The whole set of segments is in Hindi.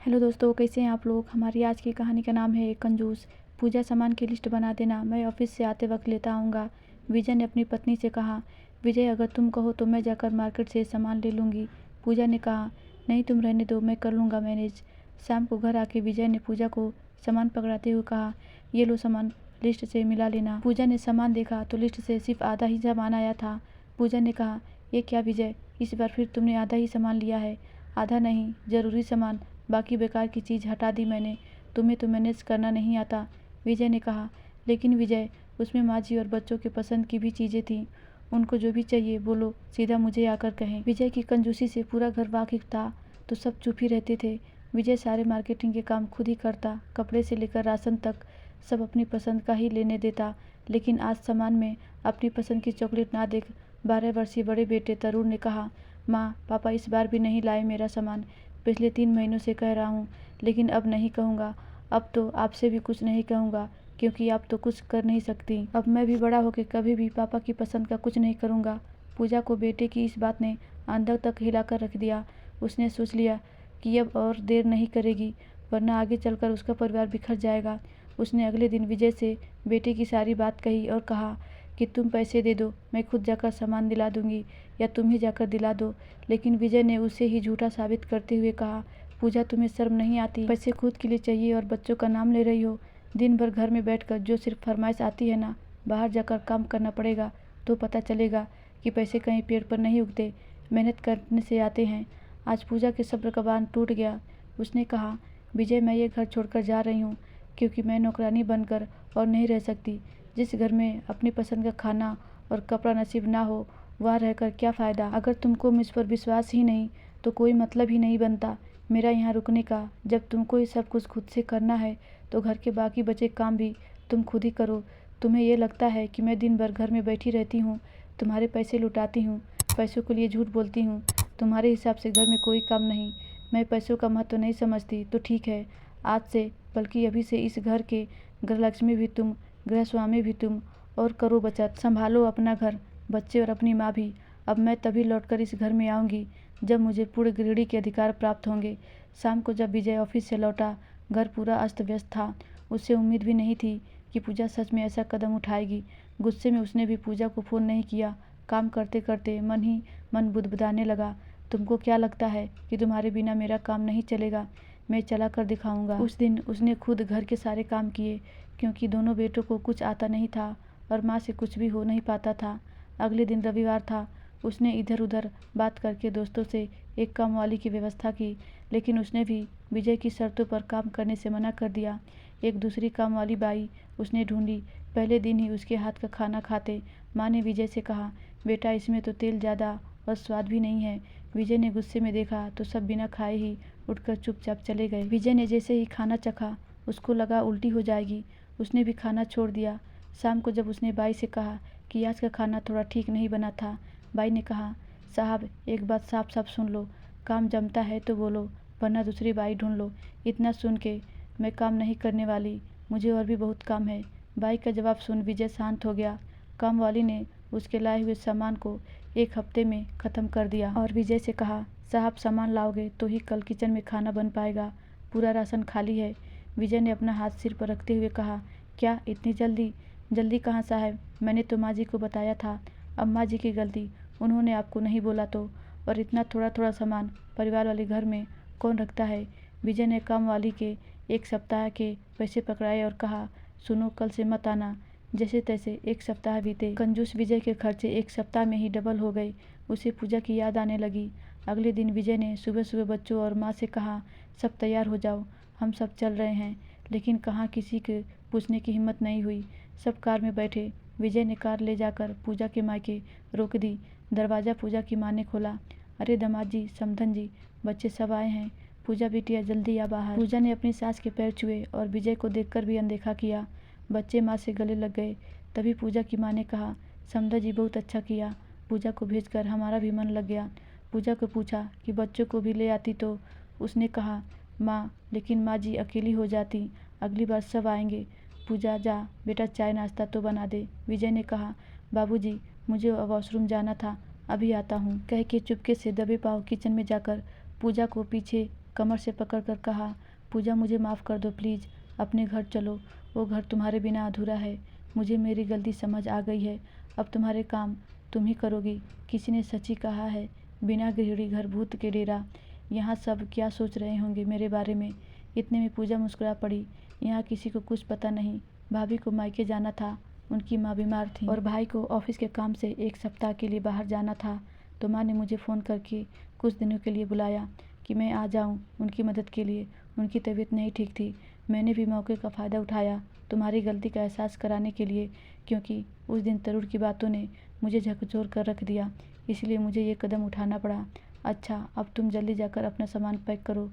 हेलो दोस्तों, कैसे हैं आप लोग। हमारी आज की कहानी का नाम है एक कंजूस। पूजा सामान की लिस्ट बना देना, मैं ऑफिस से आते वक्त लेता आऊँगा। विजय ने अपनी पत्नी से कहा। विजय, अगर तुम कहो तो मैं जाकर मार्केट से सामान ले लूँगी। पूजा ने कहा, नहीं तुम रहने दो, मैं कर लूँगा मैनेज। शाम को घर आके विजय ने पूजा को सामान पकड़ाते हुए कहा, ये लो सामान, लिस्ट से मिला लेना। पूजा ने सामान देखा तो लिस्ट से सिर्फ आधा ही सामान आया था। पूजा ने कहा, ये क्या विजय, इस बार फिर तुमने आधा ही सामान लिया है। आधा नहीं, ज़रूरी सामान, बाकी बेकार की चीज़ हटा दी मैंने। तुम्हें तो मैनेज करना नहीं आता। विजय ने कहा, लेकिन विजय, उसमें माँ जी और बच्चों के पसंद की भी चीज़ें थीं। उनको जो भी चाहिए बोलो, सीधा मुझे आकर कहें। विजय की कंजूसी से पूरा घर वाकिफ था, तो सब चुप ही रहते थे। विजय सारे मार्केटिंग के काम खुद ही करता, कपड़े से लेकर राशन तक सब अपनी पसंद का ही लेने देता। लेकिन आज सामान में अपनी पसंद की चॉकलेट ना देख 12 वर्षीय बड़े बेटे तरुण ने कहा, माँ पापा इस बार भी नहीं लाए मेरा सामान। पिछले 3 महीनों से कह रहा हूँ, लेकिन अब नहीं कहूँगा। अब तो आपसे भी कुछ नहीं कहूँगा, क्योंकि आप तो कुछ कर नहीं सकती। अब मैं भी बड़ा होकर कभी भी पापा की पसंद का कुछ नहीं करूँगा। पूजा को बेटे की इस बात ने अंदर तक हिलाकर रख दिया। उसने सोच लिया कि अब और देर नहीं करेगी, वरना आगे चलकर उसका परिवार बिखर जाएगा। उसने अगले दिन विजय से बेटे की सारी बात कही और कहा कि तुम पैसे दे दो, मैं खुद जाकर सामान दिला दूंगी, या तुम ही जाकर दिला दो। लेकिन विजय ने उसे ही झूठा साबित करते हुए कहा, पूजा तुम्हें शर्म नहीं आती? पैसे खुद के लिए चाहिए और बच्चों का नाम ले रही हो। दिन भर घर में बैठकर जो सिर्फ फरमाइश आती है ना, बाहर जाकर काम करना पड़ेगा तो पता चलेगा कि पैसे कहीं पेड़ पर नहीं उगते, मेहनत करने से आते हैं। आज पूजा के सब्र का बांध टूट गया। उसने कहा, विजय मैं ये घर छोड़कर जा रही हूँ, क्योंकि मैं नौकरानी बनकर और नहीं रह सकती। जिस घर में अपनी पसंद का खाना और कपड़ा नसीब ना हो, वहाँ रहकर क्या फ़ायदा। अगर तुमको मुझ पर विश्वास ही नहीं तो कोई मतलब ही नहीं बनता मेरा यहाँ रुकने का। जब तुमको ये सब कुछ खुद से करना है तो घर के बाकी बचे काम भी तुम खुद ही करो। तुम्हें ये लगता है कि मैं दिन भर घर में बैठी रहती हूँ, तुम्हारे पैसे लुटाती हूँ, पैसों के लिए झूठ बोलती हूँ। तुम्हारे हिसाब से घर में कोई काम नहीं। मैं पैसों का महत्व नहीं समझती तो ठीक है, आज से बल्कि अभी से इस घर के गृहलक्ष्मी भी तुम, गृहस्वामी भी तुम, और करो बचत, संभालो अपना घर, बच्चे और अपनी माँ भी। अब मैं तभी लौटकर इस घर में आऊँगी जब मुझे पूरे गृहिणी के अधिकार प्राप्त होंगे। शाम को जब विजय ऑफिस से लौटा, घर पूरा अस्त व्यस्त था। उससे उम्मीद भी नहीं थी कि पूजा सच में ऐसा कदम उठाएगी। गुस्से में उसने भी पूजा को फ़ोन नहीं किया। काम करते करते मन ही मन बुदबुदाने लगा, तुमको क्या लगता है कि तुम्हारे बिना मेरा काम नहीं चलेगा? मैं चला कर दिखाऊंगा। उस दिन उसने खुद घर के सारे काम किए, क्योंकि दोनों बेटों को कुछ आता नहीं था और माँ से कुछ भी हो नहीं पाता था। अगले दिन रविवार था। उसने इधर उधर बात करके दोस्तों से एक काम वाली की व्यवस्था की, लेकिन उसने भी विजय की शर्तों पर काम करने से मना कर दिया। एक दूसरी काम वाली बाई उसने ढूंढी। पहले दिन ही उसके हाथ का खाना खाते माँ ने विजय से कहा, बेटा इसमें तो तेल ज़्यादा और स्वाद भी नहीं है। विजय ने गुस्से में देखा तो सब बिना खाए ही उठकर चुपचाप चले गए। विजय ने जैसे ही खाना चखा उसको लगा उल्टी हो जाएगी। उसने भी खाना छोड़ दिया। शाम को जब उसने बाई से कहा कि आज का खाना थोड़ा ठीक नहीं बना था, बाई ने कहा, साहब एक बात साफ साफ सुन लो, काम जमता है तो बोलो, वरना दूसरी बाई ढूंढ लो। इतना सुन के मैं काम नहीं करने वाली, मुझे और भी बहुत काम है। बाई का जवाब सुन विजय शांत हो गया। काम वाली ने उसके लाए हुए सामान को 1 हफ्ते में ख़त्म कर दिया और विजय से कहा, साहब सामान लाओगे तो ही कल किचन में खाना बन पाएगा, पूरा राशन खाली है। विजय ने अपना हाथ सिर पर रखते हुए कहा, क्या इतनी जल्दी? जल्दी कहाँ साहब, मैंने तो माँ जी को बताया था। अम्मा जी की गलती, उन्होंने आपको नहीं बोला तो। और इतना थोड़ा थोड़ा सामान परिवार वाले घर में कौन रखता है? विजय ने काम वाली के 1 सप्ताह के पैसे पकड़ाए और कहा, सुनो कल से मत आना। जैसे तैसे 1 सप्ताह बीते। कंजूस विजय के खर्चे 1 सप्ताह में ही डबल हो गए। उसे पूजा की याद आने लगी। अगले दिन विजय ने सुबह सुबह बच्चों और माँ से कहा, सब तैयार हो जाओ, हम सब चल रहे हैं। लेकिन कहाँ किसी के पूछने की हिम्मत नहीं हुई। सब कार में बैठे। विजय ने कार ले जाकर पूजा के मायके रोक दी। दरवाज़ा पूजा की माँ ने खोला। अरे दामाद जी, समधन जी, बच्चे सब आए हैं। पूजा बिटिया जल्दी आ बाहर। पूजा ने अपनी सास के पैर छुए और विजय को देखकर भी अनदेखा किया। बच्चे माँ से गले लग गए। तभी पूजा की माँ ने कहा, समधा जी बहुत अच्छा किया, पूजा को भेजकर हमारा भी मन लग गया। पूजा को पूछा कि बच्चों को भी ले आती तो। उसने कहा, माँ लेकिन माँ जी अकेली हो जाती, अगली बार सब आएंगे। पूजा जा बेटा, चाय नाश्ता तो बना दे। विजय ने कहा, बाबूजी मुझे वॉशरूम जाना था, अभी आता हूँ, कह के चुपके से दबे पाँव किचन में जाकर पूजा को पीछे कमर से पकड़कर कहा, पूजा मुझे माफ़ कर दो प्लीज़, अपने घर चलो, वो घर तुम्हारे बिना अधूरा है। मुझे मेरी गलती समझ आ गई है, अब तुम्हारे काम तुम ही करोगी। किसी ने सच ही कहा है, बिना गृहिणी घर भूत के डेरा। यहाँ सब क्या सोच रहे होंगे मेरे बारे में। इतने में पूजा मुस्कुरा पड़ी। यहाँ किसी को कुछ पता नहीं। भाभी को मायके जाना था, उनकी माँ बीमार थी और भाई को ऑफिस के काम से 1 सप्ताह के लिए बाहर जाना था, तो माँ ने मुझे फ़ोन करके कुछ दिनों के लिए बुलाया कि मैं आ जाऊँ उनकी मदद के लिए। उनकी तबीयत नहीं ठीक थी। मैंने भी मौके का फ़ायदा उठाया तुम्हारी गलती का एहसास कराने के लिए, क्योंकि उस दिन तरुण की बातों ने मुझे झकझोर कर रख दिया, इसलिए मुझे ये कदम उठाना पड़ा। अच्छा, अब तुम जल्दी जाकर अपना सामान पैक करो,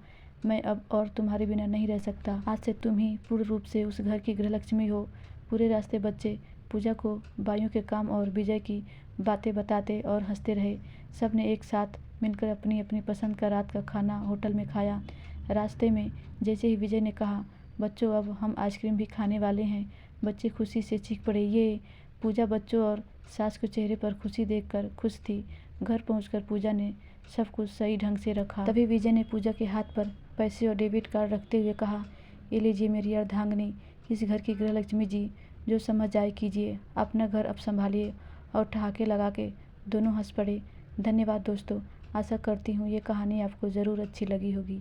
मैं अब और तुम्हारे बिना नहीं रह सकता। आज से तुम ही पूर्ण रूप से उस घर की गृहलक्ष्मी हो। पूरे रास्ते बच्चे पूजा को बाइयों के काम और विजय की बातें बताते और हंसते रहे। सब ने एक साथ मिलकर अपनी अपनी पसंद का रात का खाना होटल में खाया। रास्ते में जैसे ही विजय ने कहा, बच्चों अब हम आइसक्रीम भी खाने वाले हैं, बच्चे खुशी से चीख पड़े। ये पूजा बच्चों और सास के चेहरे पर खुशी देखकर खुश थी। घर पहुंचकर पूजा ने सब कुछ सही ढंग से रखा। तभी विजय ने पूजा के हाथ पर पैसे और डेबिट कार्ड रखते हुए कहा, ये लीजिए मेरी अर्धांगिनी, इस घर की गृहलक्ष्मी जी, जो समझ आए कीजिए, अपना घर अब संभालिए। और ठहाके लगा के दोनों हंस पड़े। धन्यवाद दोस्तों, आशा करती हूँ ये कहानी आपको ज़रूर अच्छी लगी होगी।